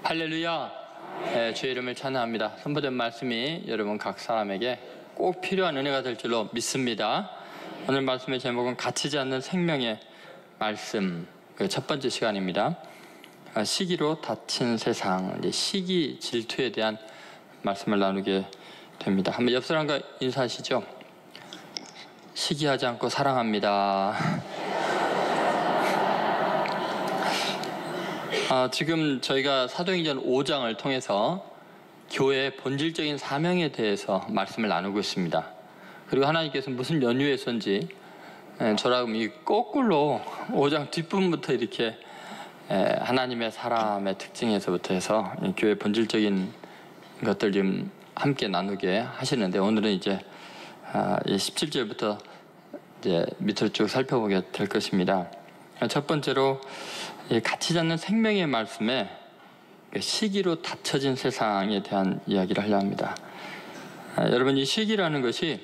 할렐루야. 주의 이름을 찬양합니다. 선포된 말씀이 여러분 각 사람에게 꼭 필요한 은혜가 될 줄로 믿습니다. 오늘 말씀의 제목은 갇히지 않는 생명의 말씀, 첫 번째 시간입니다. 시기로 닫힌 세상, 시기 질투에 대한 말씀을 나누게 됩니다. 한번 옆 사람과 인사하시죠. 시기하지 않고 사랑합니다. 지금 저희가 사도행전 5장을 통해서 교회의 본질적인 사명에 대해서 말씀을 나누고 있습니다. 그리고 하나님께서 무슨 연유에서인지 저라고 거꾸로 5장 뒷부분부터 이렇게 하나님의 사람의 특징에서부터 해서 교회의 본질적인 것들 좀 함께 나누게 하시는데, 오늘은 이제 17절부터 이제 밑을 쭉 살펴보게 될 것입니다. 첫 번째로 갇히지 않는 생명의 말씀에 시기로 닫혀진 세상에 대한 이야기를 하려 합니다. 여러분, 이 시기라는 것이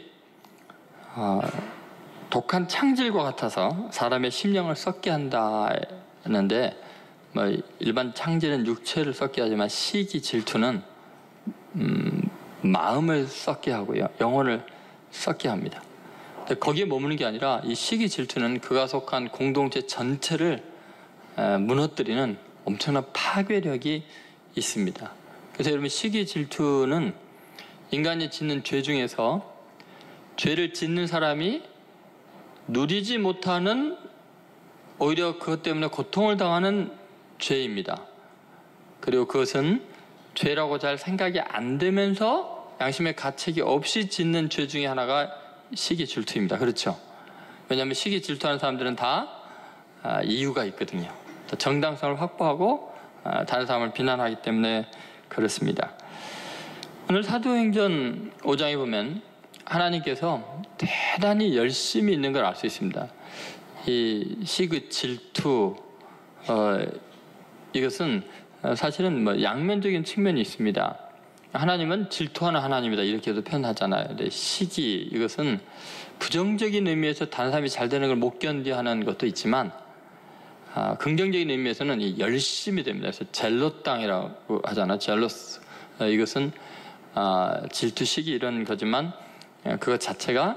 독한 창질과 같아서 사람의 심령을 썩게 한다는데, 일반 창질은 육체를 썩게 하지만 시기 질투는 마음을 썩게 하고요, 영혼을 썩게 합니다. 거기에 머무는 게 아니라 이 시기 질투는 그가 속한 공동체 전체를 무너뜨리는 엄청난 파괴력이 있습니다. 그래서 여러분, 시기 질투는 인간이 짓는 죄 중에서 죄를 짓는 사람이 누리지 못하는, 오히려 그것 때문에 고통을 당하는 죄입니다. 그리고 그것은 죄라고 잘 생각이 안 되면서 양심의 가책이 없이 짓는 죄 중에 하나가 시기 질투입니다. 그렇죠? 왜냐하면 시기 질투하는 사람들은 다 이유가 있거든요. 정당성을 확보하고 다른 사람을 비난하기 때문에 그렇습니다. 오늘 사도행전 5장에 보면 하나님께서 대단히 열심히 있는 걸 알 수 있습니다. 이 시기 질투, 이것은 사실은 양면적인 측면이 있습니다. 하나님은 질투하는 하나님이다, 이렇게도 표현하잖아요. 근데 시기, 이것은 부정적인 의미에서 다른 사람이 잘 되는 걸 못 견디하는 것도 있지만, 긍정적인 의미에서는 이 열심히 됩니다. 그래서 젤롯당이라고 하잖아요. 젤로스. 이것은 질투, 시기 이런 거지만 그것 자체가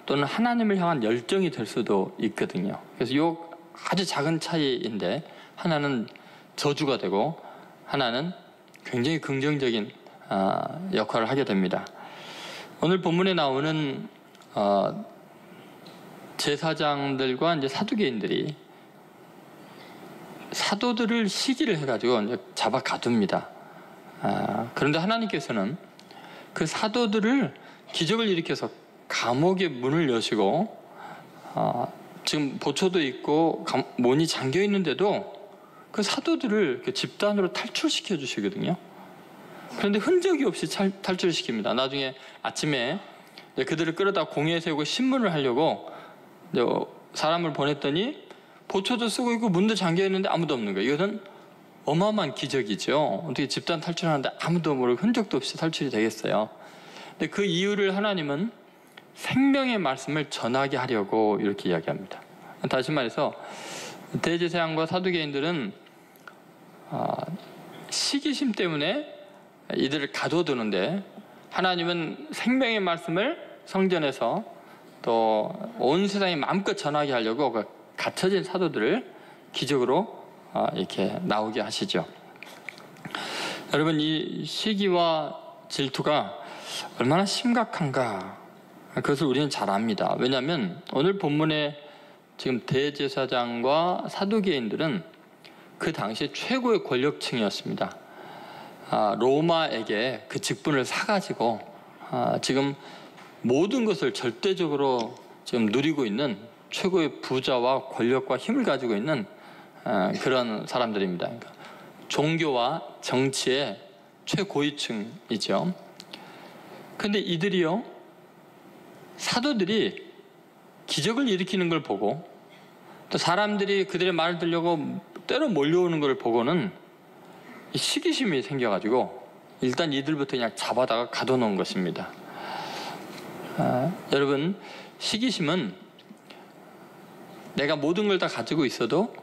또는 하나님을 향한 열정이 될 수도 있거든요. 그래서 이 아주 작은 차이인데, 하나는 저주가 되고 하나는 굉장히 긍정적인 역할을 하게 됩니다. 오늘 본문에 나오는 제사장들과 이제 사두개인들이 사도들을 시기를 해가지고 이제 잡아 가둡니다. 그런데 하나님께서는 그 사도들을 기적을 일으켜서 감옥의 문을 여시고, 지금 보초도 있고 문이 잠겨 있는데도 그 사도들을 집단으로 탈출시켜 주시거든요. 그런데 흔적이 없이 탈출시킵니다. 나중에 아침에 그들을 끌어다 공회에 세우고 신문을 하려고 사람을 보냈더니 보초도 쓰고 있고 문도 잠겨 있는데 아무도 없는 거예요. 이것은 어마어마한 기적이죠. 어떻게 집단 탈출하는데 아무도 모르고 흔적도 없이 탈출이 되겠어요. 근데 그 이유를 하나님은 생명의 말씀을 전하게 하려고 이렇게 이야기합니다. 다시 말해서 대제사장과 사두개인들은 시기심 때문에 이들을 가둬두는데, 하나님은 생명의 말씀을 성전에서 또 온 세상에 마음껏 전하게 하려고 그 갇혀진 사도들을 기적으로 이렇게 나오게 하시죠. 여러분, 이 시기와 질투가 얼마나 심각한가, 그것을 우리는 잘 압니다. 왜냐하면 오늘 본문에 지금 대제사장과 사두개인들은 그 당시 최고의 권력층이었습니다. 로마에게 그 직분을 사가지고 지금 모든 것을 절대적으로 지금 누리고 있는 최고의 부자와 권력과 힘을 가지고 있는 그런 사람들입니다. 그러니까 종교와 정치의 최고위층이죠. 근데 이들이요, 사도들이 기적을 일으키는 걸 보고 또 사람들이 그들의 말을 들으려고 때로 몰려오는 걸 보고는 시기심이 생겨가지고 일단 이들부터 그냥 잡아다가 가둬놓은 것입니다. 여러분, 시기심은 내가 모든 걸 다 가지고 있어도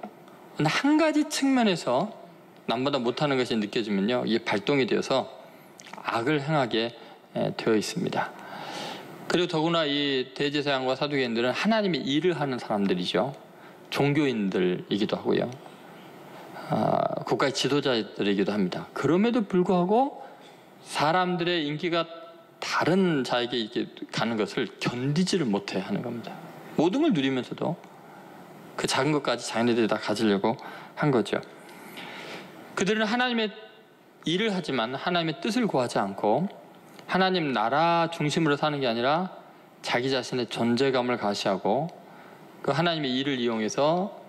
한 가지 측면에서 남보다 못하는 것이 느껴지면요, 이게 발동이 되어서 악을 행하게 되어 있습니다. 그리고 더구나 이 대제사장과 사두개인들은 하나님의 일을 하는 사람들이죠. 종교인들이기도 하고요. 국가의 지도자들이기도 합니다. 그럼에도 불구하고 사람들의 인기가 다른 자에게 이렇게 가는 것을 견디지를 못해 하는 겁니다. 모든 걸 누리면서도 그 작은 것까지 자기네들이 다 가지려고 한 거죠. 그들은 하나님의 일을 하지만 하나님의 뜻을 구하지 않고 하나님 나라 중심으로 사는 게 아니라 자기 자신의 존재감을 과시하고 그 하나님의 일을 이용해서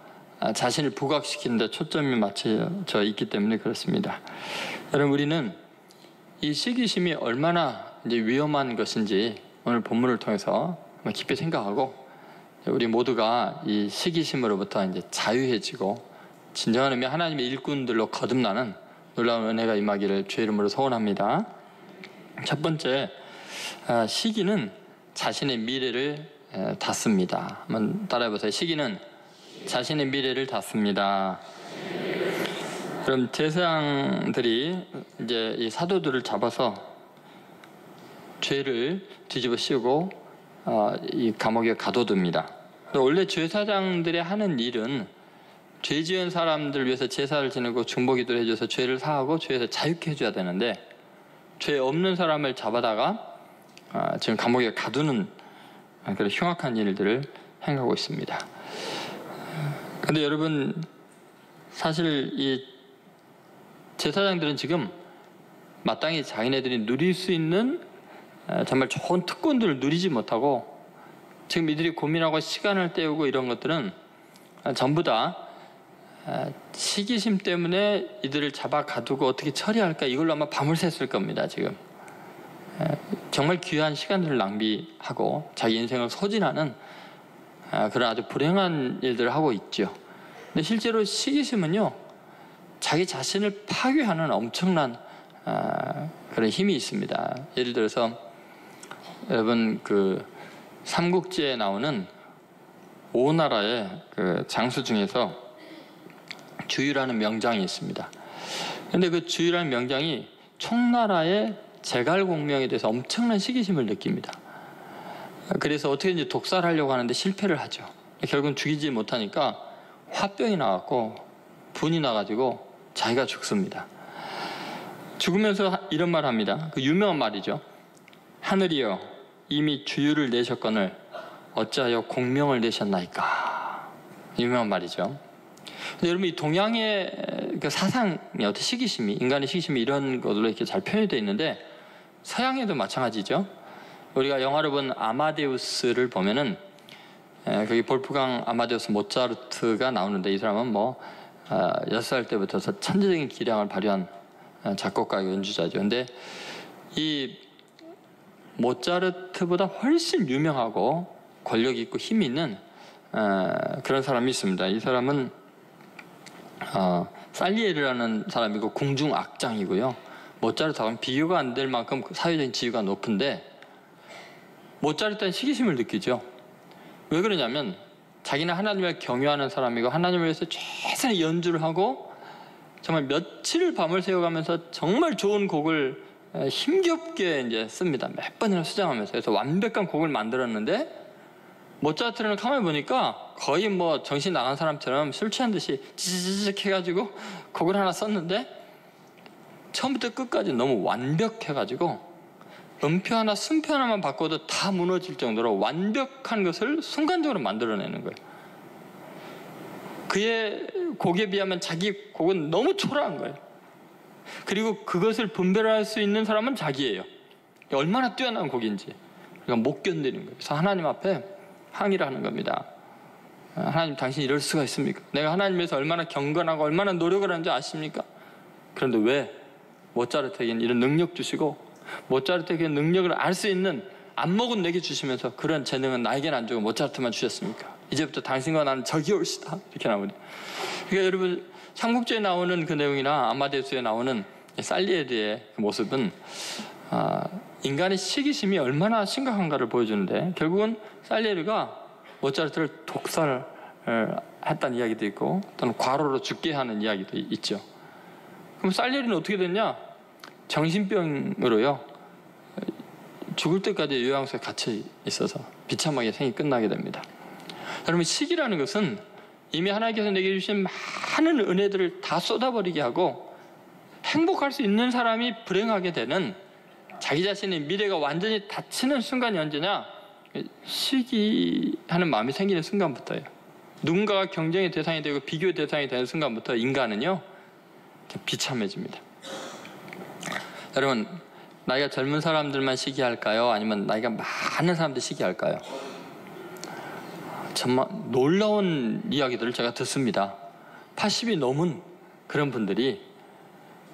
자신을 부각시키는 데 초점이 맞춰져 있기 때문에 그렇습니다. 여러분, 우리는 이 시기심이 얼마나 이제 위험한 것인지 오늘 본문을 통해서 깊이 생각하고 우리 모두가 이 시기심으로부터 이제 자유해지고 진정한 의미 하나님의 일꾼들로 거듭나는 놀라운 은혜가 임하기를 주의 이름으로 소원합니다. 첫 번째, 시기는 자신의 미래를 닫습니다. 한번 따라해보세요. 시기는 자신의 미래를 닫습니다. 그럼 제사장들이 이제 이 사도들을 잡아서 죄를 뒤집어 씌우고 이 감옥에 가둬둡니다. 원래 제사장들이 하는 일은 죄 지은 사람들 위해서 제사를 지내고 중보기도를 해줘서 죄를 사하고 죄에서 자유케 해줘야 되는데 죄 없는 사람을 잡아다가 지금 감옥에 가두는 그런 흉악한 일들을 행하고 있습니다. 근데 여러분, 사실 이 제사장들은 지금 마땅히 자기네들이 누릴 수 있는 정말 좋은 특권들을 누리지 못하고 지금 이들이 고민하고 시간을 때우고 이런 것들은 전부 다 시기심 때문에 이들을 잡아 가두고 어떻게 처리할까 이걸로 아마 밤을 샜을 겁니다. 지금 정말 귀한 시간들을 낭비하고 자기 인생을 소진하는 그런 아주 불행한 일들을 하고 있죠. 근데 실제로 시기심은요, 자기 자신을 파괴하는 엄청난 그런 힘이 있습니다. 예를 들어서 여러분 그 삼국지에 나오는 오나라의 그 장수 중에서 주유라는 명장이 있습니다. 그런데 그 주유라는 명장이 총나라의 제갈공명에 대해서 엄청난 시기심을 느낍니다. 그래서 어떻게든지 독살하려고 하는데 실패를 하죠. 결국은 죽이지 못하니까 화병이 나갖고 분이 나가지고 자기가 죽습니다. 죽으면서 이런 말을 합니다. 그 유명한 말이죠. 하늘이여 이미 주유를 내셨거늘 어찌하여 공명을 내셨나이까. 유명한 말이죠. 근데 여러분, 이 동양의 그 사상의 어떤 시기심이, 인간의 시기심이 이런 것으로 이렇게 잘 표현이 되어 있는데 서양에도 마찬가지죠. 우리가 영화를 본 아마데우스를 보면은 거기 볼프강 아마데우스 모차르트가 나오는데 이 사람은 6살 때부터 천재적인 기량을 발휘한 작곡가이고 연주자죠. 근데 이 모차르트보다 훨씬 유명하고 권력 있고 힘이 있는 그런 사람이 있습니다. 이 사람은 살리에르라는 사람이고 궁중 악장이고요. 모차르트하고는 비교가 안 될 만큼 사회적인 지위가 높은데 모차르트는 시기심을 느끼죠. 왜 그러냐면 자기는 하나님을 경외하는 사람이고 하나님을 위해서 최선의 연주를 하고 정말 며칠을 밤을 새워가면서 정말 좋은 곡을 힘겹게 이제 씁니다. 몇 번이나 수정하면서. 그래서 완벽한 곡을 만들었는데 모차르트는 가만히 보니까 거의 정신 나간 사람처럼 술 취한 듯이 찌직찌직 해가지고 곡을 하나 썼는데 처음부터 끝까지 너무 완벽해가지고 음표 하나 순표 하나만 바꿔도 다 무너질 정도로 완벽한 것을 순간적으로 만들어내는 거예요. 그의 곡에 비하면 자기 곡은 너무 초라한 거예요. 그리고 그것을 분별할 수 있는 사람은 자기예요. 얼마나 뛰어난 곡인지 그러니까 못 견디는 거예요. 그래서 하나님 앞에 항의를 하는 겁니다. 하나님, 당신이 이럴 수가 있습니까? 내가 하나님에서 얼마나 경건하고 얼마나 노력을 하는지 아십니까? 그런데 왜 모차르트에게는 이런 능력 주시고 모차르트에게 능력을 알 수 있는 안목은 내게 주시면서 그런 재능은 나에게는 안 주고 모차르트만 주셨습니까? 이제부터 당신과 나는 적이 올시다. 이렇게 나오거든요. 그러니까 여러분, 삼국지에 나오는 그 내용이나 아마데우스에 나오는 살리에르의 그 모습은 인간의 시기심이 얼마나 심각한가를 보여주는데 결국은 살리에르가 모차르트를 독살했다는 이야기도 있고 또는 과로로 죽게 하는 이야기도 있죠. 그럼 살리엘은 어떻게 됐냐? 정신병으로요. 죽을 때까지 요양소에 갇혀 있어서 비참하게 생이 끝나게 됩니다. 여러분, 시기라는 것은 이미 하나님께서 내게 주신 많은 은혜들을 다 쏟아버리게 하고 행복할 수 있는 사람이 불행하게 되는, 자기 자신의 미래가 완전히 닫히는 순간이 언제냐? 시기하는 마음이 생기는 순간부터예요. 누군가가 경쟁의 대상이 되고 비교의 대상이 되는 순간부터 인간은요 비참해집니다. 여러분, 나이가 젊은 사람들만 시기할까요? 아니면 나이가 많은 사람들 시기할까요? 정말 놀라운 이야기들을 제가 듣습니다. 80이 넘은 그런 분들이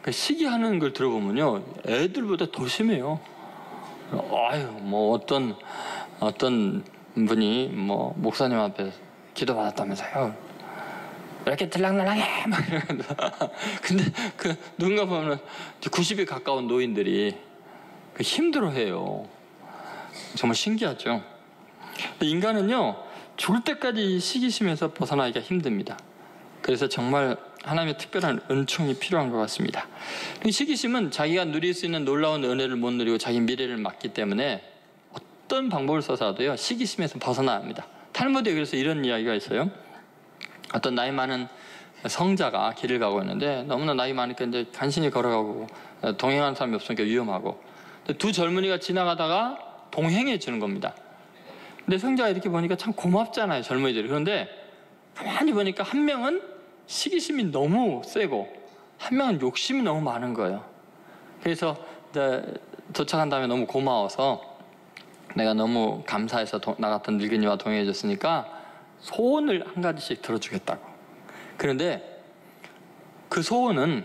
그 시기하는 걸 들어보면요, 애들보다 더 심해요. 아유, 뭐 어떤 분이 뭐 목사님 앞에 기도받았다면서요. 왜 이렇게 들락날락해? 막 이러면서. 근데 그 누군가 보면 90에 가까운 노인들이 힘들어해요. 정말 신기하죠. 인간은요, 죽을 때까지 시기심에서 벗어나기가 힘듭니다. 그래서 정말 하나님의 특별한 은총이 필요한 것 같습니다. 이 시기심은 자기가 누릴 수 있는 놀라운 은혜를 못 누리고 자기 미래를 막기 때문에 어떤 방법을 써서라도요 시기심에서 벗어나야 합니다. 탈무드에 그래서 이런 이야기가 있어요. 어떤 나이 많은 성자가 길을 가고 있는데 너무나 나이 많으니까 이제 간신히 걸어가고 동행하는 사람이 없으니까 위험하고, 두 젊은이가 지나가다가 동행해 주는 겁니다. 근데 성자가 이렇게 보니까 참 고맙잖아요, 젊은이들이. 그런데 가만히 보니까 한 명은 시기심이 너무 세고 한 명은 욕심이 너무 많은 거예요. 그래서 이제 도착한 다음에 너무 고마워서 내가 너무 감사해서 나 같은 늙은이와 동행해 줬으니까 소원을 한 가지씩 들어주겠다고. 그런데 그 소원은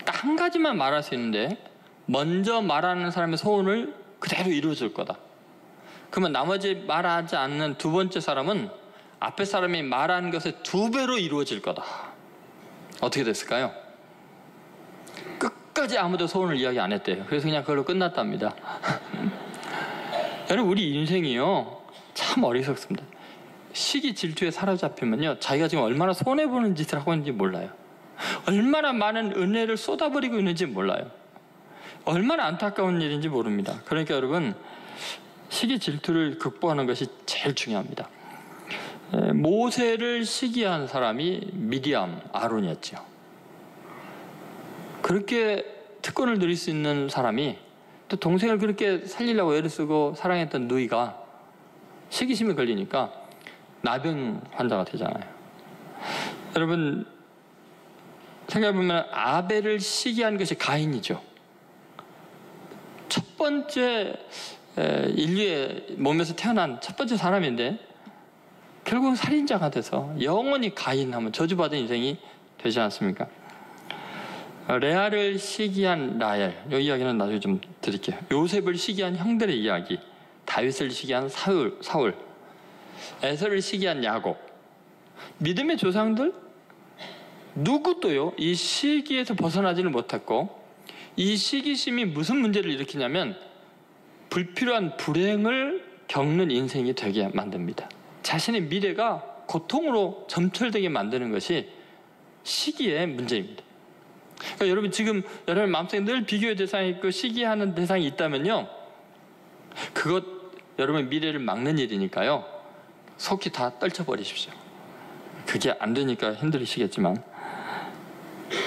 딱 한 가지만 말할 수 있는데 먼저 말하는 사람의 소원을 그대로 이루어줄 거다. 그러면 나머지 말하지 않는 두 번째 사람은 앞에 사람이 말한 것의 2배로 이루어질 거다. 어떻게 됐을까요? 끝까지 아무도 소원을 이야기 안 했대요. 그래서 그냥 그걸로 끝났답니다. 여러분, 우리 인생이요 참 어리석습니다. 시기 질투에 사로잡히면요 자기가 지금 얼마나 손해보는 짓을 하고 있는지 몰라요. 얼마나 많은 은혜를 쏟아버리고 있는지 몰라요. 얼마나 안타까운 일인지 모릅니다. 그러니까 여러분, 시기 질투를 극복하는 것이 제일 중요합니다. 모세를 시기한 사람이 미디암, 아론이었죠. 그렇게 특권을 누릴 수 있는 사람이 또 동생을 그렇게 살리려고 애를 쓰고 사랑했던 누이가 시기심에 걸리니까 나병 환자가 되잖아요. 여러분, 생각해보면 아벨을 시기한 것이 가인이죠. 첫 번째 인류의 몸에서 태어난 첫 번째 사람인데 결국은 살인자가 돼서 영원히 가인하면 저주받은 인생이 되지 않습니까? 레아를 시기한 라헬, 이 이야기는 나중에 좀 드릴게요. 요셉을 시기한 형들의 이야기, 다윗을 시기한 사울, 에서를 시기한 야곱. 믿음의 조상들 누구도요 이 시기에서 벗어나지를 못했고, 이 시기심이 무슨 문제를 일으키냐면 불필요한 불행을 겪는 인생이 되게 만듭니다. 자신의 미래가 고통으로 점철되게 만드는 것이 시기의 문제입니다. 그러니까 여러분, 지금 여러분 마음속에 늘 비교의 대상이 있고 시기하는 대상이 있다면요, 그것 여러분의 미래를 막는 일이니까요 속히 다 떨쳐버리십시오. 그게 안 되니까 힘들으시겠지만,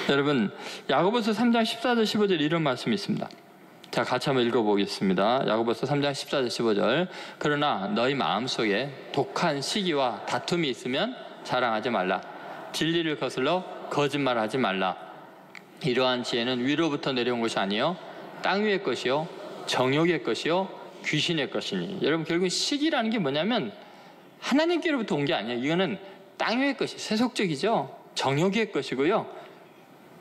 여러분, 야고보서 3장 14절 15절 이런 말씀이 있습니다. 자, 같이 한번 읽어보겠습니다. 야고보서 3장 14절 15절. 그러나 너희 마음속에 독한 시기와 다툼이 있으면 자랑하지 말라. 진리를 거슬러 거짓말하지 말라. 이러한 지혜는 위로부터 내려온 것이 아니요 땅 위의 것이요 정욕의 것이요 귀신의 것이니. 여러분, 결국 시기라는 게 뭐냐면 하나님께로부터 온 게 아니에요. 이거는 땅 위의 것이 세속적이죠. 정욕의 것이고요,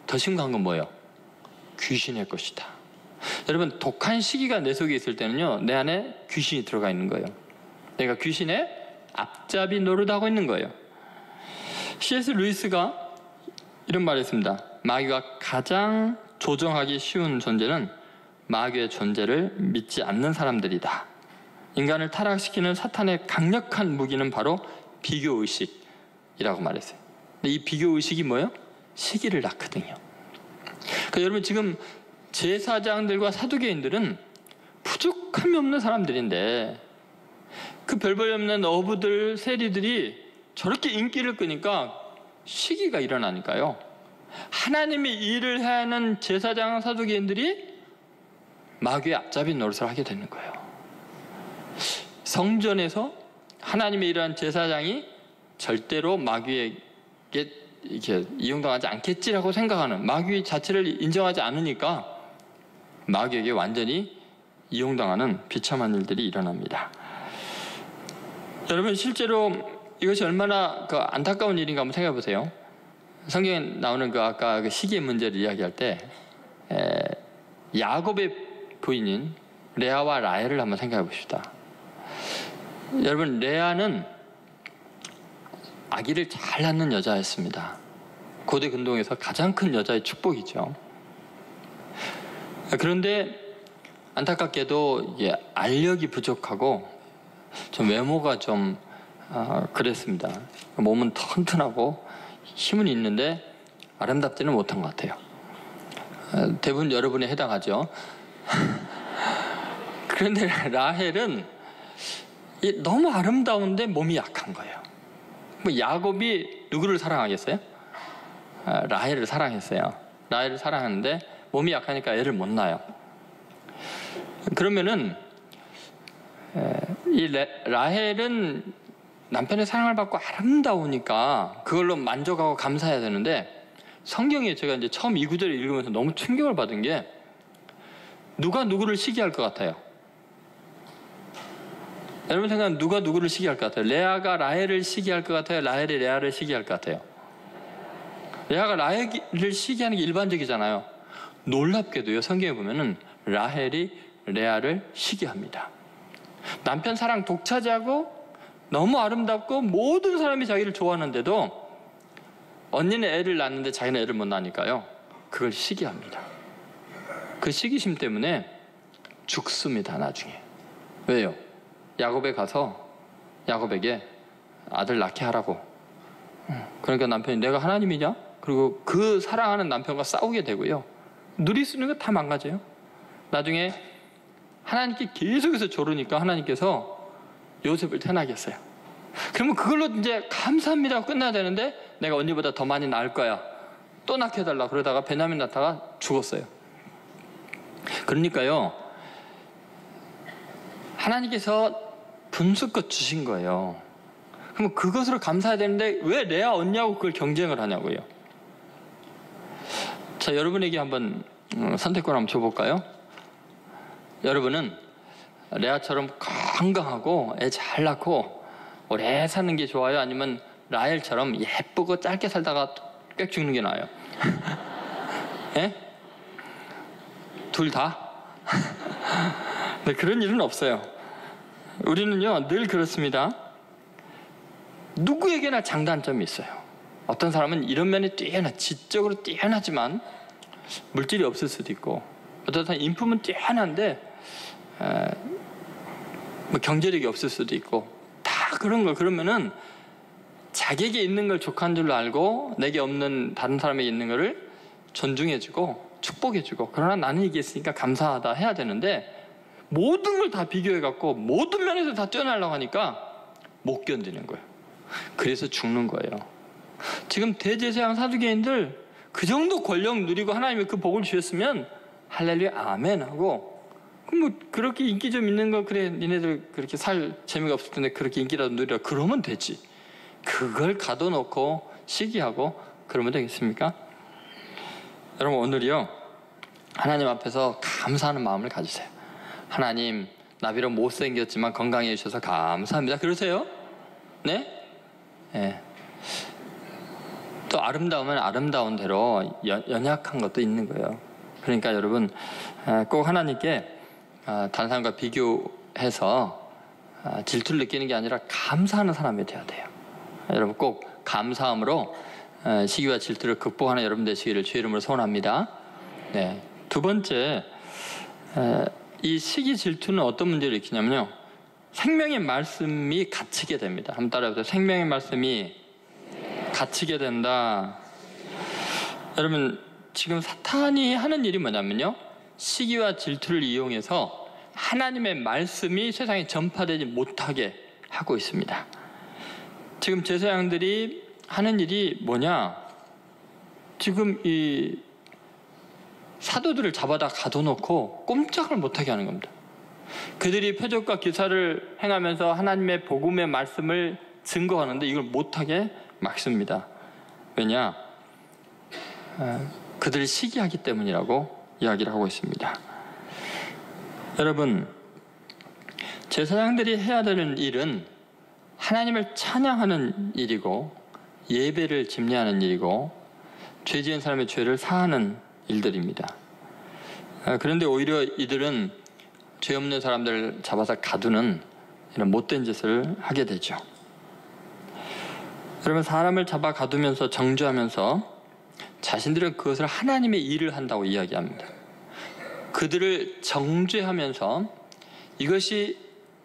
더 심각한 건 뭐예요? 귀신의 것이다. 여러분, 독한 시기가 내 속에 있을 때는요 내 안에 귀신이 들어가 있는 거예요. 내가 귀신의 앞잡이 노릇하고 있는 거예요. C.S. 루이스가 이런 말을 했습니다. 마귀가 가장 조종하기 쉬운 존재는 마귀의 존재를 믿지 않는 사람들이다. 인간을 타락시키는 사탄의 강력한 무기는 바로 비교의식이라고 말했어요. 근데 이 비교의식이 뭐예요? 시기를 낳거든요. 그러니까 여러분 지금 제사장들과 사두개인들은 부족함이 없는 사람들인데 그 별볼이 없는 어부들, 세리들이 저렇게 인기를 끄니까 시기가 일어나니까요. 하나님의 일을 해야 하는 제사장, 사두개인들이 마귀의 앞잡이 노릇을 하게 되는 거예요. 성전에서 하나님의 일을 하는 제사장이 절대로 마귀에게 이렇게 이용당하지 않겠지라고 생각하는, 마귀 자체를 인정하지 않으니까 마귀에게 완전히 이용당하는 비참한 일들이 일어납니다. 여러분 실제로 이것이 얼마나 그 안타까운 일인가 한번 생각해 보세요. 성경에 나오는 그 아까 그 시기의 문제를 이야기할 때 야곱의 부인인 레아와 라헬을 한번 생각해 봅시다. 여러분 레아는 아기를 잘 낳는 여자였습니다. 고대 근동에서 가장 큰 여자의 축복이죠. 그런데 안타깝게도 이게 알력이 부족하고 좀 외모가 좀 그랬습니다. 몸은 튼튼하고 힘은 있는데 아름답지는 못한 것 같아요. 대부분 여러분에 해당하죠. 그런데 라헬은 너무 아름다운데 몸이 약한 거예요. 뭐 야곱이 누구를 사랑하겠어요? 라헬을 사랑했어요. 라헬을 사랑하는데 몸이 약하니까 애를 못 낳아요. 그러면은 이 라헬은 남편의 사랑을 받고 아름다우니까 그걸로 만족하고 감사해야 되는데, 성경에 제가 이제 처음 이 구절을 읽으면서 너무 충격을 받은 게, 누가 누구를 시기할 것 같아요? 여러분 생각하면 누가 누구를 시기할 것 같아요? 레아가 라헬을 시기할 것 같아요? 라헬이 레아를 시기할 것 같아요? 레아가 라헬을 시기하는 게 일반적이잖아요. 놀랍게도요, 성경에 보면은 라헬이 레아를 시기합니다. 남편 사랑 독차지하고 너무 아름답고 모든 사람이 자기를 좋아하는데도 언니는 애를 낳는데 자기는 애를 못 낳으니까요, 그걸 시기합니다. 그 시기심 때문에 죽습니다, 나중에. 왜요? 야곱에 가서 야곱에게 아들 낳게 하라고. 그러니까 남편이 내가 하나님이냐? 그리고 그 사랑하는 남편과 싸우게 되고요, 누릴 수 있는 거 다 망가져요. 나중에 하나님께 계속해서 조르니까 하나님께서 요셉을 태어나게 했어요. 그러면 그걸로 이제 감사합니다 하고 끝나야 되는데, 내가 언니보다 더 많이 낳을 거야, 또 낳게 해달라 그러다가 베냐민 낳다가 죽었어요. 그러니까요, 하나님께서 분수껏 주신 거예요. 그럼 그것으로 감사해야 되는데 왜 레아 언니하고 그걸 경쟁을 하냐고요. 자, 여러분에게 한번 선택권 한번 줘볼까요? 여러분은 레아처럼 건강하고 애 잘 낳고 오래 사는 게 좋아요? 아니면 라헬처럼 예쁘고 짧게 살다가 꽥 죽는 게 나아요? 예? 둘 다? 네, 그런 일은 없어요. 우리는요 늘 그렇습니다. 누구에게나 장단점이 있어요. 어떤 사람은 이런 면이 지적으로 뛰어나지만 물질이 없을 수도 있고, 어떤 사람은 인품은 뛰어난데 뭐 경제력이 없을 수도 있고, 다 그런 거. 그러면은 자기에게 있는 걸 족한 줄로 알고 내게 없는 다른 사람에게 있는 거를 존중해주고 축복해주고, 그러나 나는 이게 있으니까 감사하다 해야 되는데, 모든 걸 다 비교해갖고 모든 면에서 다 뛰어나려고 하니까 못 견디는 거예요. 그래서 죽는 거예요. 지금 대제사장 사두개인들 그 정도 권력 누리고 하나님이 그 복을 주셨으면 할렐루야 아멘 하고, 뭐 그렇게 인기 좀 있는 거, 그래 니네들 그렇게 살 재미가 없을 텐데 그렇게 인기라도 누리라 그러면 되지. 그걸 가둬놓고 시기하고 그러면 되겠습니까? 여러분 오늘이요, 하나님 앞에서 감사하는 마음을 가지세요. 하나님, 나 비록 못생겼지만 건강해 주셔서 감사합니다. 그러세요? 네? 네. 또 아름다우면 아름다운 대로 연약한 것도 있는 거예요. 그러니까 여러분 꼭 하나님께 다른 사람과 비교해서 질투를 느끼는 게 아니라 감사하는 사람이 돼야 돼요. 여러분 꼭 감사함으로 시기와 질투를 극복하는 여러분 되시기를 주의 이름으로 소원합니다. 네. 두 번째, 이 시기 질투는 어떤 문제를 일으키냐면요, 생명의 말씀이 갇히게 됩니다. 한번 따라해보세요. 생명의 말씀이 갇히게 된다. 여러분 지금 사탄이 하는 일이 뭐냐면요, 시기와 질투를 이용해서 하나님의 말씀이 세상에 전파되지 못하게 하고 있습니다. 지금 제사장들이 하는 일이 뭐냐, 지금 이 사도들을 잡아다 가둬놓고 꼼짝을 못하게 하는 겁니다. 그들이 표적과 기사를 행하면서 하나님의 복음의 말씀을 증거하는데 이걸 못하게 막습니다. 왜냐? 그들이 시기하기 때문이라고 이야기를 하고 있습니다. 여러분, 제사장들이 해야 되는 일은 하나님을 찬양하는 일이고 예배를 집례하는 일이고 죄 지은 사람의 죄를 사하는 일들입니다. 그런데 오히려 이들은 죄 없는 사람들을 잡아서 가두는 이런 못된 짓을 하게 되죠. 여러분, 사람을 잡아 가두면서 정죄하면서 자신들은 그것을 하나님의 일을 한다고 이야기합니다. 그들을 정죄하면서 이것이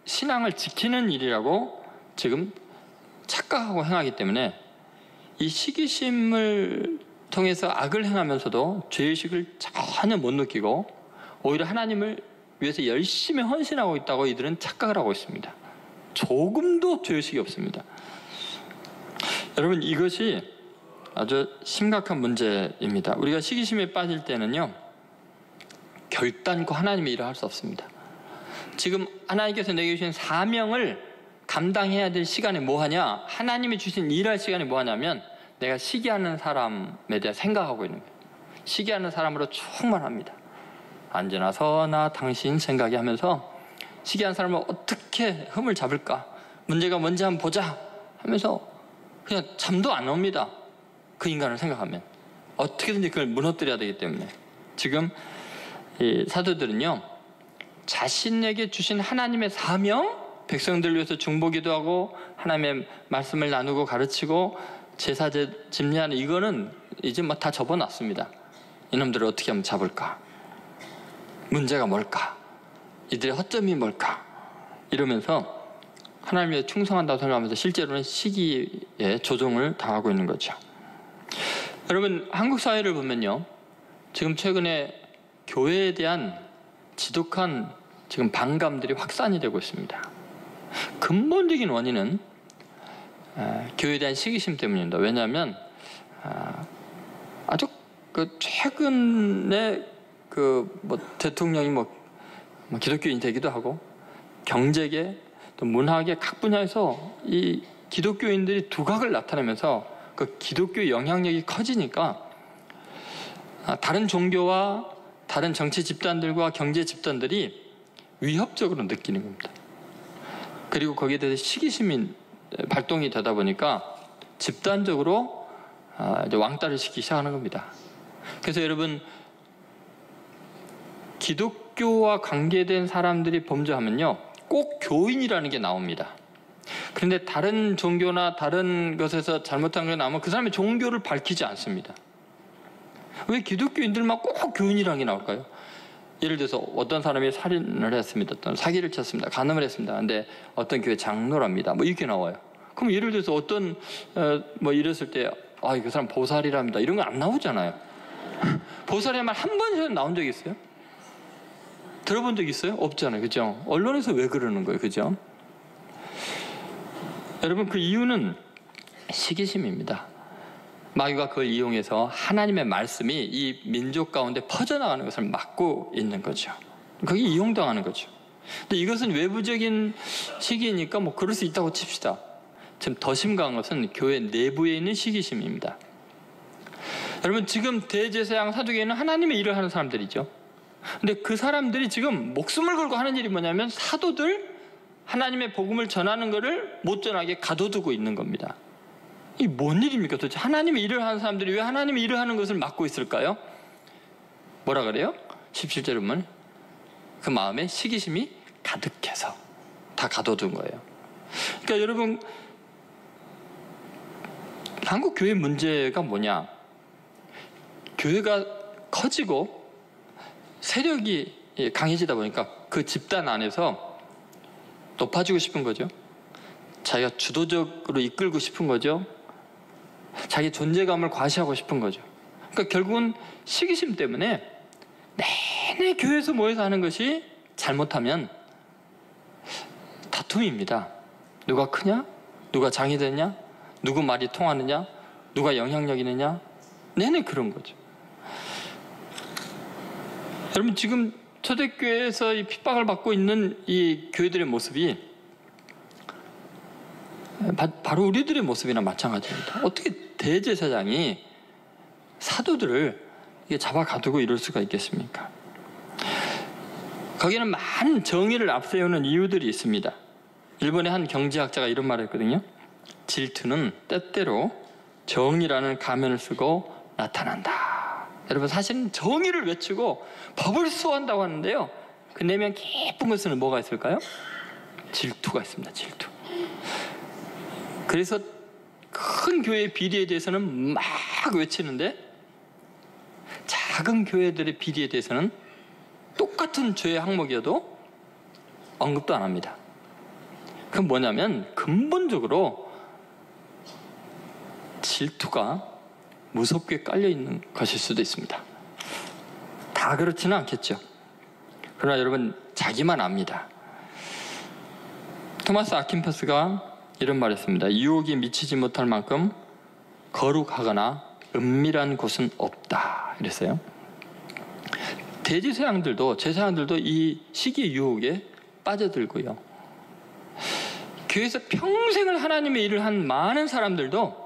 신앙을 지키는 일이라고 지금 착각하고 행하기 때문에 이 시기심을 통해서 악을 행하면서도 죄의식을 전혀 못 느끼고 오히려 하나님을 위해서 열심히 헌신하고 있다고 이들은 착각을 하고 있습니다. 조금도 죄의식이 없습니다. 여러분, 이것이 아주 심각한 문제입니다. 우리가 시기심에 빠질 때는요, 결단코 하나님의 일을 할 수 없습니다. 지금 하나님께서 내게 주신 사명을 감당해야 될 시간에 뭐 하냐? 하나님이 주신 일할 시간에 뭐 하냐면 내가 시기하는 사람에 대해 생각하고 있는 거예요. 시기하는 사람으로 충만합니다. 언제나 서나 당신 생각이 하면서 시기한 사람을 어떻게 흠을 잡을까? 문제가 뭔지 한번 보자 하면서 그냥 잠도 안 옵니다. 그 인간을 생각하면 어떻게든지 그걸 무너뜨려야 되기 때문에 지금 이 사도들은요, 자신에게 주신 하나님의 사명, 백성들을 위해서 중보기도 하고 하나님의 말씀을 나누고 가르치고 제사 집례하는 이거는 이제 뭐 다 접어놨습니다. 이놈들을 어떻게 하면 잡을까? 문제가 뭘까? 이들의 허점이 뭘까? 이러면서 하나님에 충성한다고 생각하면서 실제로는 시기에 조종을 당하고 있는 거죠. 여러분, 한국 사회를 보면요, 지금 최근에 교회에 대한 지독한 지금 반감들이 확산이 되고 있습니다. 근본적인 원인은 교회에 대한 시기심 때문입니다. 왜냐하면 아주 그 최근에 그 뭐 대통령이 뭐 기독교인이 되기도 하고 경제계 또 문화계 각 분야에서 이 기독교인들이 두각을 나타내면서 그 기독교 영향력이 커지니까 다른 종교와 다른 정치 집단들과 경제 집단들이 위협적으로 느끼는 겁니다. 그리고 거기에 대해서 시기심이 발동이 되다 보니까 집단적으로 이제 왕따를 시키기 시작하는 겁니다. 그래서 여러분, 기독교와 관계된 사람들이 범죄하면요, 꼭 교인이라는 게 나옵니다. 그런데 다른 종교나 다른 것에서 잘못한 게 나오면 그 사람의 종교를 밝히지 않습니다. 왜 기독교인들만 꼭 교인이라는 게 나올까요? 예를 들어서 어떤 사람이 살인을 했습니다. 어떤 사기를 쳤습니다. 간음을 했습니다. 근데 어떤 교회 장로랍니다. 뭐 이렇게 나와요. 그럼 예를 들어서 어떤 뭐 이랬을 때 그 사람 보살이랍니다. 이런 거 안 나오잖아요. 보살의 말 한 번이라도 나온 적 있어요? 들어본 적 있어요? 없잖아요. 그죠? 언론에서 왜 그러는 거예요? 그죠? 여러분, 그 이유는 시기심입니다. 마귀가 그걸 이용해서 하나님의 말씀이 이 민족 가운데 퍼져나가는 것을 막고 있는 거죠. 그게 이용당하는 거죠. 근데 이것은 외부적인 시기니까 뭐 그럴 수 있다고 칩시다. 지금 더 심각한 것은 교회 내부에 있는 시기심입니다. 여러분, 지금 대제사장 사두개는 하나님의 일을 하는 사람들이죠. 근데 그 사람들이 지금 목숨을 걸고 하는 일이 뭐냐면 사도들 하나님의 복음을 전하는 것을 못 전하게 가둬두고 있는 겁니다. 이게 뭔 일입니까 도대체? 하나님의 일을 하는 사람들이 왜 하나님의 일을 하는 것을 막고 있을까요? 뭐라 그래요? 17절에 보면 그 마음에 시기심이 가득해서 다 가둬둔 거예요. 그러니까 여러분, 한국 교회 문제가 뭐냐? 교회가 커지고 세력이 강해지다 보니까 그 집단 안에서 높아지고 싶은 거죠. 자기가 주도적으로 이끌고 싶은 거죠. 자기 존재감을 과시하고 싶은 거죠. 그러니까 결국은 시기심 때문에 내내 교회에서 모여서 하는 것이 잘못하면 다툼입니다. 누가 크냐? 누가 장이 되냐? 누구 말이 통하느냐? 누가 영향력 있느냐? 내내 그런 거죠. 여러분, 지금 초대교회에서 이 핍박을 받고 있는 이 교회들의 모습이 바로 우리들의 모습이나 마찬가지입니다. 어떻게 대제사장이 사도들을 잡아 가두고 이럴 수가 있겠습니까? 거기에는 많은 정의를 앞세우는 이유들이 있습니다. 일본의 한 경제학자가 이런 말을 했거든요. 질투는 때때로 정의라는 가면을 쓰고 나타난다. 여러분, 사실은 정의를 외치고 법을 수호한다고 하는데요, 그 내면 깊은 것은 뭐가 있을까요? 질투가 있습니다. 질투. 그래서 큰 교회의 비리에 대해서는 막 외치는데 작은 교회들의 비리에 대해서는 똑같은 죄의 항목이어도 언급도 안 합니다. 그건 뭐냐면 근본적으로 질투가 무섭게 깔려있는 것일 수도 있습니다. 다 그렇지는 않겠죠. 그러나 여러분, 자기만 압니다. 토마스 아킨퍼스가 이런 말을 했습니다. 유혹이 미치지 못할 만큼 거룩하거나 은밀한 곳은 없다, 이랬어요. 대제사장들도, 제사장들도 이 시기의 유혹에 빠져들고요, 교회에서 평생을 하나님의 일을 한 많은 사람들도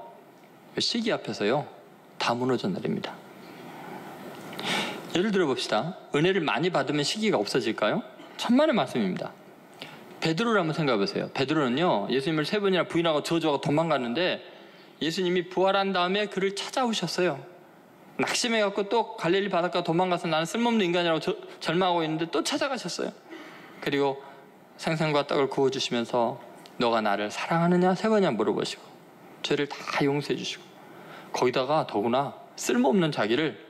시기 앞에서요 다 무너져 내립니다. 예를 들어 봅시다. 은혜를 많이 받으면 시기가 없어질까요? 천만의 말씀입니다. 베드로를 한번 생각해 보세요. 베드로는요, 예수님을 3번이나 부인하고 저주하고 도망갔는데 예수님이 부활한 다음에 그를 찾아오셨어요. 낙심해갖고 또 갈릴리 바닷가 도망가서 나는 쓸모없는 인간이라고 절망하고 있는데 또 찾아가셨어요. 그리고 생선과 떡을 구워주시면서 너가 나를 사랑하느냐 3번이나 물어보시고 죄를 다 용서해 주시고, 거기다가 더구나 쓸모없는 자기를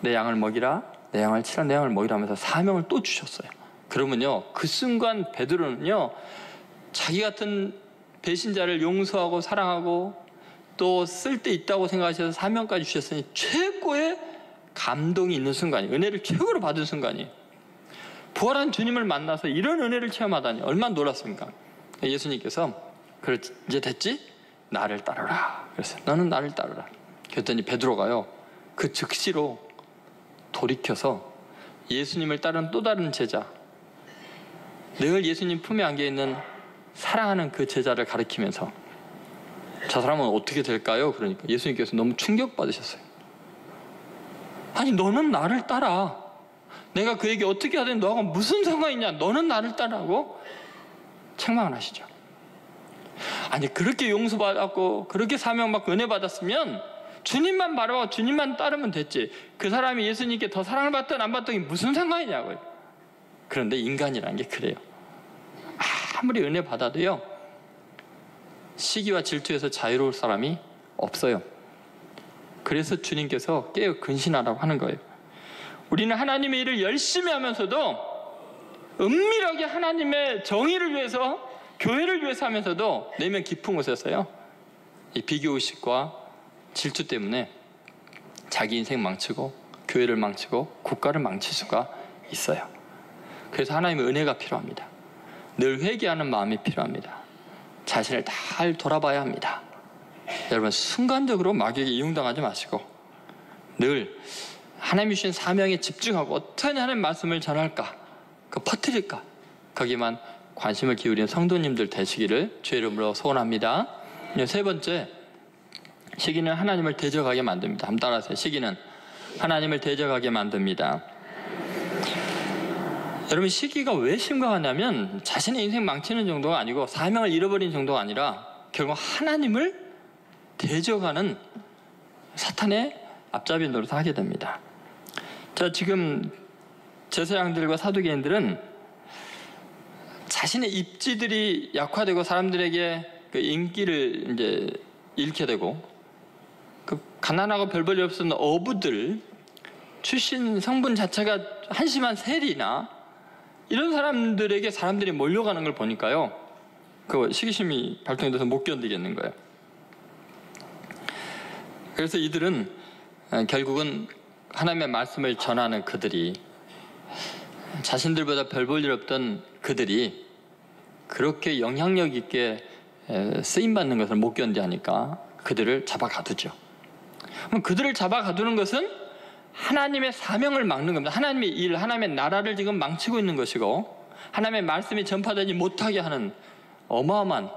내 양을 먹이라, 내 양을 치라, 내 양을 먹이라 하면서 사명을 또 주셨어요. 그러면요, 그 순간 베드로는요, 자기 같은 배신자를 용서하고 사랑하고 또 쓸데 있다고 생각하셔서 사명까지 주셨으니 최고의 감동이 있는 순간이, 은혜를 최고로 받은 순간이, 부활한 주님을 만나서 이런 은혜를 체험하다니 얼마나 놀랐습니까? 예수님께서 그래, 이제 됐지? 나를 따르라. 그래서 너는 나를 따르라. 그랬더니 베드로가요, 그 즉시로 돌이켜서 예수님을 따르는 또 다른 제자, 늘 예수님 품에 안겨 있는 사랑하는 그 제자를 가리키면서 저 사람은 어떻게 될까요? 그러니까 예수님께서 너무 충격받으셨어요. 아니, 너는 나를 따라. 내가 그에게 어떻게 하든 너하고 무슨 상관이 있냐? 너는 나를 따라고 책망을 하시죠. 아니, 그렇게 용서받았고 그렇게 사명받고 은혜 받았으면 주님만 바라보고 주님만 따르면 됐지, 그 사람이 예수님께 더 사랑을 받든 안 받든 무슨 상관이냐고요. 그런데 인간이라는 게 그래요. 아무리 은혜 받아도요, 시기와 질투에서 자유로울 사람이 없어요. 그래서 주님께서 깨어 근신하라고 하는 거예요. 우리는 하나님의 일을 열심히 하면서도, 은밀하게 하나님의 정의를 위해서, 교회를 위해서 하면서도 내면 깊은 곳에서요, 이 비교의식과 질투 때문에 자기 인생 망치고 교회를 망치고 국가를 망칠 수가 있어요. 그래서 하나님의 은혜가 필요합니다. 늘 회개하는 마음이 필요합니다. 자신을 잘 돌아봐야 합니다. 여러분, 순간적으로 마귀에게 이용당하지 마시고 늘 하나님이 주신 사명에 집중하고 어떻게 하나님의 말씀을 전할까, 그 퍼뜨릴까, 거기만 관심을 기울이는 성도님들 되시기를 주의 이름으로 소원합니다. 3번째, 시기는 하나님을 대적하게 만듭니다. 한번 따라하세요. 시기는 하나님을 대적하게 만듭니다. 여러분, 시기가 왜 심각하냐면 자신의 인생 망치는 정도가 아니고 사명을 잃어버린 정도가 아니라 결국 하나님을 대적하는 사탄의 앞잡이 노릇을 하게 됩니다. 자, 지금 제사장들과 사두개인들은 자신의 입지들이 약화되고 사람들에게 그 인기를 이제 잃게 되고, 그 가난하고 별 볼일 없었던 어부들 출신 성분 자체가 한심한 세리나 이런 사람들에게 사람들이 몰려가는 걸 보니까요, 그 시기심이 발동이 돼서 못 견디겠는 거예요. 그래서 이들은 결국은 하나님의 말씀을 전하는 그들이, 자신들보다 별 볼 일 없던 그들이 그렇게 영향력 있게 쓰임받는 것을 못 견디하니까 그들을 잡아 가두죠. 그럼 그들을 잡아 가두는 것은 하나님의 사명을 막는 겁니다. 하나님의 일, 하나님의 나라를 지금 망치고 있는 것이고, 하나님의 말씀이 전파되지 못하게 하는 어마어마한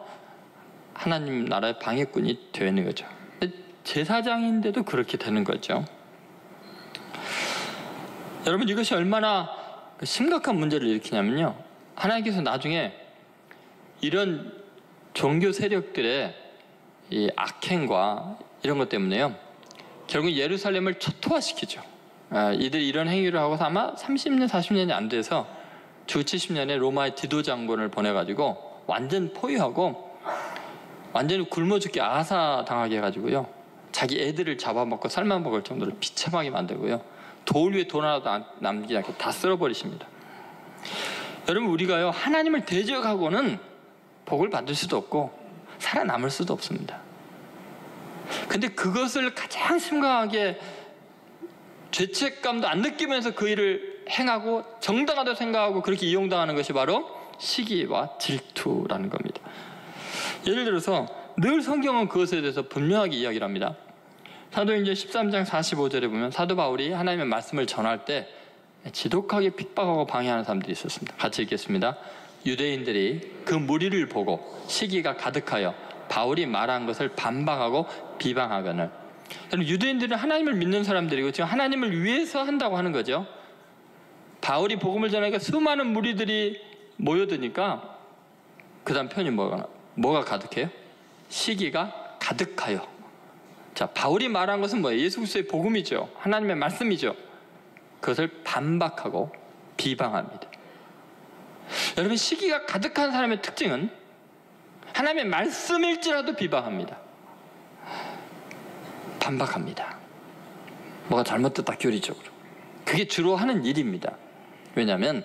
하나님 나라의 방해꾼이 되어 있는 거죠. 제사장인데도 그렇게 되는 거죠. 여러분, 이것이 얼마나 심각한 문제를 일으키냐면요, 하나님께서 나중에 이런 종교 세력들의 이 악행과 이런 것 때문에요, 결국 예루살렘을 초토화시키죠. 이들이 이런 행위를 하고서 아마 30년, 40년이 안 돼서 주 70년에 로마의 디도 장군을 보내가지고 완전 포위하고 완전히 굶어 죽게 아사당하게 해가지고요, 자기 애들을 잡아먹고 삶아먹을 정도로 비참하게 만들고요, 돌 위에 돌 하나도 남기지 않게 다 쓸어버리십니다. 여러분, 우리가요, 하나님을 대적하고는 복을 받을 수도 없고 살아남을 수도 없습니다. 근데 그것을 가장 심각하게 죄책감도 안 느끼면서 그 일을 행하고 정당하다고 생각하고 그렇게 이용당하는 것이 바로 시기와 질투라는 겁니다. 예를 들어서 늘 성경은 그것에 대해서 분명하게 이야기를 합니다. 사도행전 13장 45절에 보면 사도 바울이 하나님의 말씀을 전할 때 지독하게 핍박하고 방해하는 사람들이 있었습니다. 같이 읽겠습니다. 유대인들이 그 무리를 보고 시기가 가득하여 바울이 말한 것을 반박하고 비방하거늘. 유대인들은 하나님을 믿는 사람들이고 지금 하나님을 위해서 한다고 하는 거죠. 바울이 복음을 전하니까 수많은 무리들이 모여드니까 그 다음 편이 뭐가 가득해요? 시기가 가득하여. 자, 바울이 말한 것은 뭐예요? 예수 그리스도의 복음이죠. 하나님의 말씀이죠. 그것을 반박하고 비방합니다. 여러분, 시기가 가득한 사람의 특징은 하나님의 말씀일지라도 비방합니다. 반박합니다. 뭐가 잘못됐다, 교리적으로. 그게 주로 하는 일입니다. 왜냐하면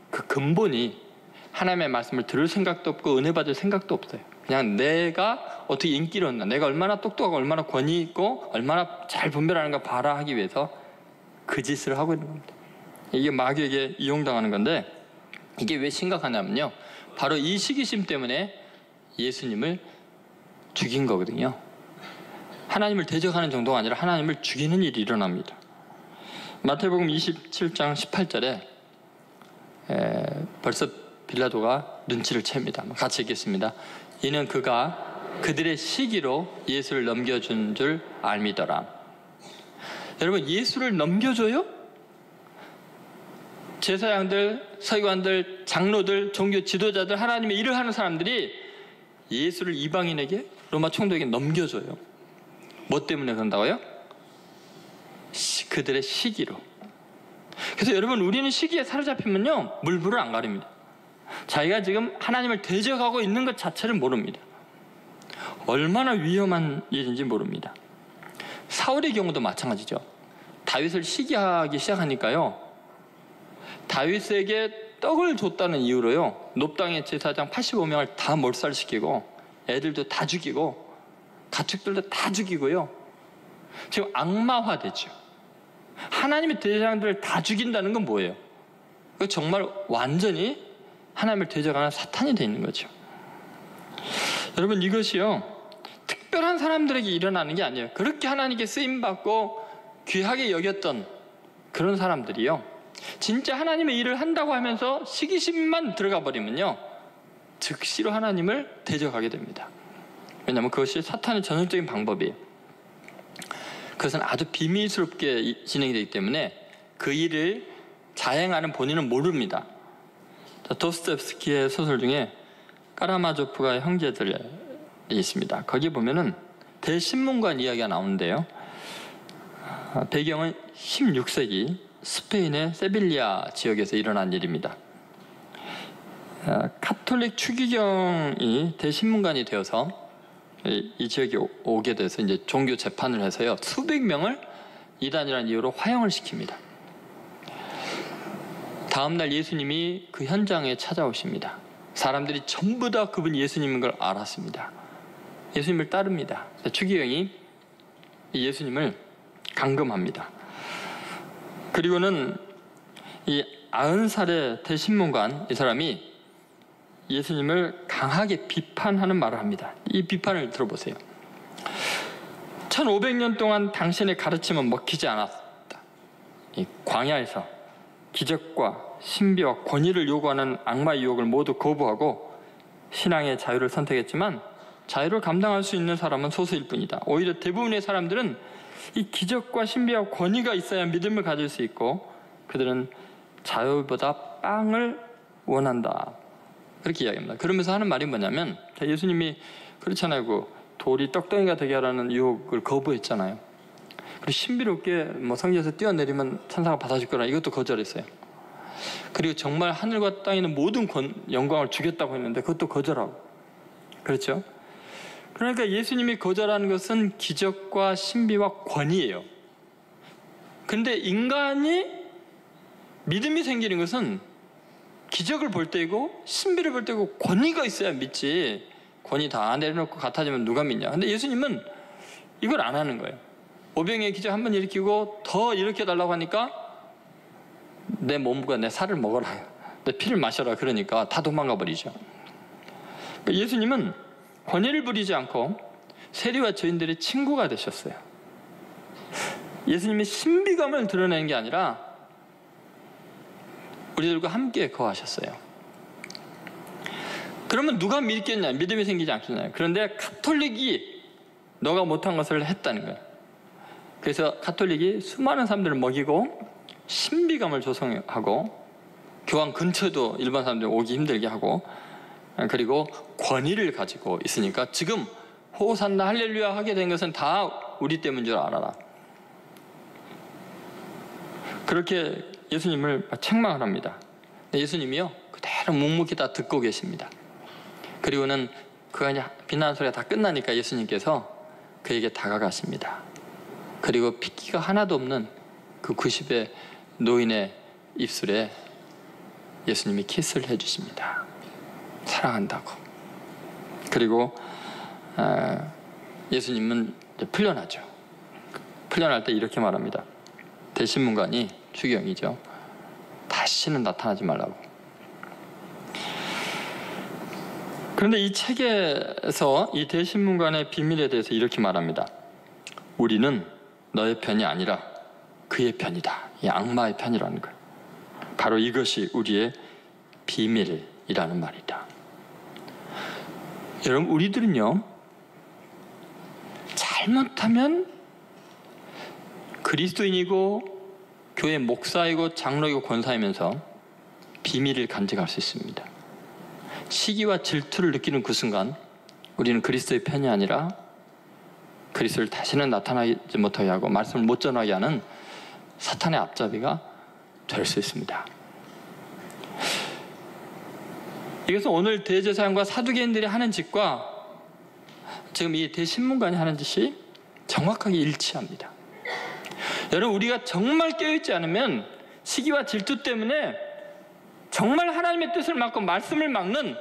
그 근본이 하나님의 말씀을 들을 생각도 없고 은혜 받을 생각도 없어요. 그냥 내가 어떻게 인기를 얻나, 내가 얼마나 똑똑하고 얼마나 권위 있고 얼마나 잘 분별하는가 봐라 하기 위해서 그 짓을 하고 있는 겁니다. 이게 마귀에게 이용당하는 건데, 이게 왜 심각하냐면요, 바로 이 시기심 때문에 예수님을 죽인 거거든요. 하나님을 대적하는 정도가 아니라 하나님을 죽이는 일이 일어납니다. 마태복음 27장 18절에 벌써 빌라도가 눈치를 챕니다. 같이 읽겠습니다. 이는 그가 그들의 시기로 예수를 넘겨준 줄 알미더라. 여러분, 예수를 넘겨줘요? 제사장들, 서기관들, 장로들, 종교 지도자들, 하나님의 일을 하는 사람들이 예수를 이방인에게, 로마 총독에게 넘겨줘요. 뭐 때문에 그런다고요? 그들의 시기로. 그래서 여러분, 우리는 시기에 사로잡히면요, 물불을 안 가립니다. 자기가 지금 하나님을 대적하고 있는 것 자체를 모릅니다. 얼마나 위험한 일인지 모릅니다. 사울의 경우도 마찬가지죠. 다윗을 시기하기 시작하니까요, 다윗에게 떡을 줬다는 이유로요, 높당의 제사장 85명을 다 몰살시키고 애들도 다 죽이고 가축들도 다 죽이고요, 지금 악마화되죠. 하나님의 대장들을 다 죽인다는 건 뭐예요? 정말 완전히 하나님을 대적하는 사탄이 되어 있는 거죠. 여러분, 이것이요, 특별한 사람들에게 일어나는 게 아니에요. 그렇게 하나님께 쓰임받고 귀하게 여겼던 그런 사람들이요, 진짜 하나님의 일을 한다고 하면서 시기심만 들어가 버리면요, 즉시로 하나님을 대적하게 됩니다. 왜냐하면 그것이 사탄의 전형적인 방법이에요. 그것은 아주 비밀스럽게 진행이 되기 때문에 그 일을 자행하는 본인은 모릅니다. 도스토옙스키의 소설 중에 까라마조프가의 형제들이 있습니다. 거기 보면은 대신문관 이야기가 나오는데요, 배경은 16세기 스페인의 세빌리아 지역에서 일어난 일입니다. 카톨릭 추기경이 대신문관이 되어서 이 지역에 오게 돼서 이제 종교 재판을 해서요, 수백 명을 이단이라는 이유로 화형을 시킵니다. 다음날 예수님이 그 현장에 찾아오십니다. 사람들이 전부 다 그분이 예수님인 걸 알았습니다. 예수님을 따릅니다. 추기경이 예수님을 감금합니다. 그리고는 이 90살의 대신문관 이 사람이 예수님을 강하게 비판하는 말을 합니다. 이 비판을 들어보세요. 1500년 동안 당신의 가르침은 먹히지 않았다. 이 광야에서 기적과 신비와 권위를 요구하는 악마의 유혹을 모두 거부하고 신앙의 자유를 선택했지만 자유를 감당할 수 있는 사람은 소수일 뿐이다. 오히려 대부분의 사람들은 이 기적과 신비와 권위가 있어야 믿음을 가질 수 있고 그들은 자유보다 빵을 원한다. 그렇게 이야기합니다. 그러면서 하는 말이 뭐냐면 예수님이 그렇잖아요. 그 돌이 떡덩이가 되게 하라는 유혹을 거부했잖아요. 그리고 신비롭게 성전에서 뛰어내리면 천사가 받아줄 거라 이것도 거절했어요. 그리고 정말 하늘과 땅에 있는 모든 영광을 주겠다고 했는데 그것도 거절하고. 그렇죠? 그러니까 예수님이 거절하는 것은 기적과 신비와 권위예요. 근데 인간이 믿음이 생기는 것은 기적을 볼 때이고 신비를 볼 때고 권위가 있어야 믿지. 권위 다 내려놓고 같아지면 누가 믿냐. 근데 예수님은 이걸 안 하는 거예요. 오병이의 기적 한번 일으키고 더 일으켜달라고 하니까 내 몸과 내 살을 먹어라, 내 피를 마셔라 그러니까 다 도망가 버리죠. 그러니까 예수님은 권위를 부리지 않고 세리와 죄인들의 친구가 되셨어요. 예수님이 신비감을 드러내는 게 아니라 우리들과 함께 거하셨어요. 그러면 누가 믿겠냐? 믿음이 생기지 않겠냐요. 그런데 가톨릭이 너가 못한 것을 했다는 거예요. 그래서 가톨릭이 수많은 사람들을 먹이고 신비감을 조성하고 교황 근처도 일반 사람들이 오기 힘들게 하고 그리고 권위를 가지고 있으니까 지금 호산나 할렐루야 하게 된 것은 다 우리 때문인 줄 알아라. 그렇게 예수님을 책망을 합니다. 예수님이요 그대로 묵묵히 다 듣고 계십니다. 그리고는 그가 비난 소리가 다 끝나니까 예수님께서 그에게 다가가십니다. 그리고 핏기가 하나도 없는 그 90의 노인의 입술에 예수님이 키스를 해주십니다. 사랑한다고. 그리고 예수님은 이제 풀려나죠. 풀려날 때 이렇게 말합니다. 대신문관이 추경이죠. 다시는 나타나지 말라고. 그런데 이 책에서 이 대신문관의 비밀에 대해서 이렇게 말합니다. 우리는 너의 편이 아니라 그의 편이다. 이 악마의 편이라는 거예요. 바로 이것이 우리의 비밀이라는 말이다. 여러분, 우리들은요 잘못하면 그리스도인이고 교회 목사이고 장로이고 권사이면서 비밀을 간직할 수 있습니다. 시기와 질투를 느끼는 그 순간 우리는 그리스도의 편이 아니라 그리스도를 다시는 나타나지 못하게 하고 말씀을 못 전하게 하는 사탄의 앞잡이가 될 수 있습니다. 이것은 오늘 대제사장과 사두개인들이 하는 짓과 지금 이 대신문관이 하는 짓이 정확하게 일치합니다. 여러분, 우리가 정말 깨어있지 않으면 시기와 질투 때문에 정말 하나님의 뜻을 막고 말씀을 막는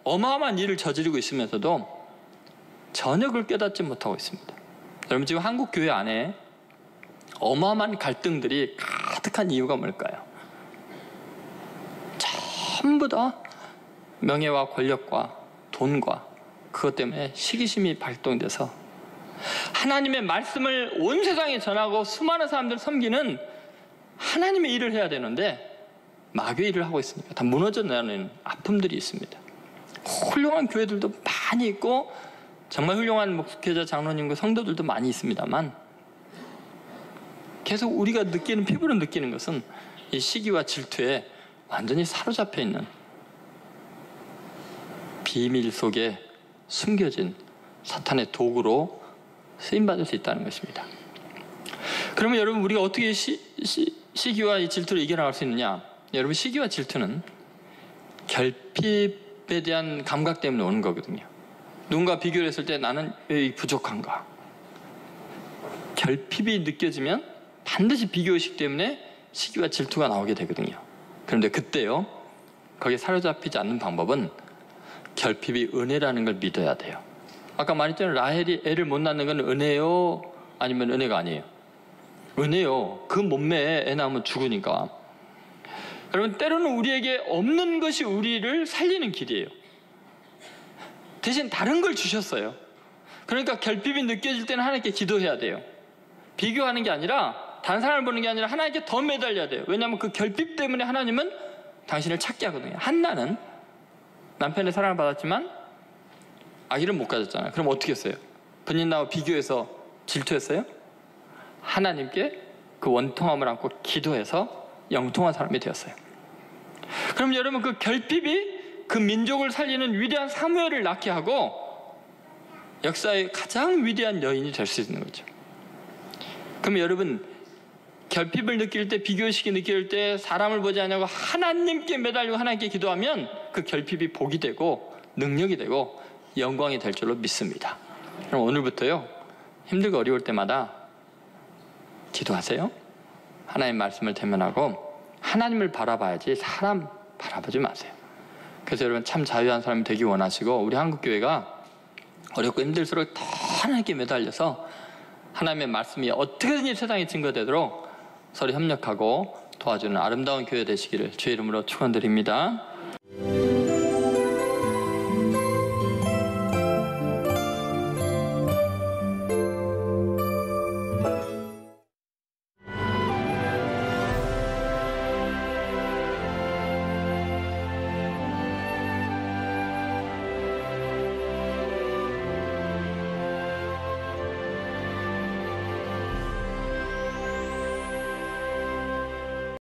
어마어마한 일을 저지르고 있으면서도 전혀 그걸 깨닫지 못하고 있습니다. 여러분, 지금 한국 교회 안에 어마어마한 갈등들이 가득한 이유가 뭘까요? 전부 다 명예와 권력과 돈과 그것 때문에 시기심이 발동돼서 하나님의 말씀을 온 세상에 전하고 수많은 사람들을 섬기는 하나님의 일을 해야 되는데 마귀의 일을 하고 있으니까 다 무너져나가는 아픔들이 있습니다. 훌륭한 교회들도 많이 있고 정말 훌륭한 목회자 장로님과 성도들도 많이 있습니다만 계속 우리가 느끼는, 피부로 느끼는 것은 이 시기와 질투에 완전히 사로잡혀 있는 비밀 속에 숨겨진 사탄의 도구로 쓰임받을 수 있다는 것입니다. 그러면 여러분, 우리가 어떻게 시기와 이 질투를 이겨나갈 수 있느냐? 여러분, 시기와 질투는 결핍에 대한 감각 때문에 오는 거거든요. 누군가 비교를 했을 때 나는 왜 부족한가? 결핍이 느껴지면 반드시 비교의식 때문에 시기와 질투가 나오게 되거든요. 그런데 그때요, 거기에 사로잡히지 않는 방법은 결핍이 은혜라는 걸 믿어야 돼요. 아까 말했잖아요. 라헬이 애를 못 낳는 건 은혜요, 아니면 은혜가 아니에요? 은혜요. 그 몸매에 애 낳으면 죽으니까. 여러분, 때로는 우리에게 없는 것이 우리를 살리는 길이에요. 대신 다른 걸 주셨어요. 그러니까 결핍이 느껴질 때는 하나님께 기도해야 돼요. 비교하는 게 아니라, 다른 사람을 보는 게 아니라 하나님께 더 매달려야 돼요. 왜냐하면 그 결핍 때문에 하나님은 당신을 찾게 하거든요. 한나는 남편의 사랑을 받았지만 아기를 못 가졌잖아요. 그럼 어떻게 했어요? 본인하고 비교해서 질투했어요? 하나님께 그 원통함을 안고 기도해서 영통한 사람이 되었어요. 그럼 여러분, 그 결핍이 그 민족을 살리는 위대한 사무엘을 낳게 하고 역사의 가장 위대한 여인이 될 수 있는 거죠. 그럼 여러분, 결핍을 느낄 때, 비교의식이 느낄 때 사람을 보지 않냐고 하나님께 매달리고 하나님께 기도하면 그 결핍이 복이 되고 능력이 되고 영광이 될 줄로 믿습니다. 그럼 오늘부터요, 힘들고 어려울 때마다 기도하세요. 하나님 말씀을 대면하고 하나님을 바라봐야지 사람 바라보지 마세요. 그래서 여러분, 참 자유한 사람이 되기 원하시고 우리 한국교회가 어렵고 힘들수록 더 하나님께 매달려서 하나님의 말씀이 어떻게든지 세상에 증거되도록 서로 협력하고 도와주는 아름다운 교회 되시기를 주의 이름으로 축원드립니다.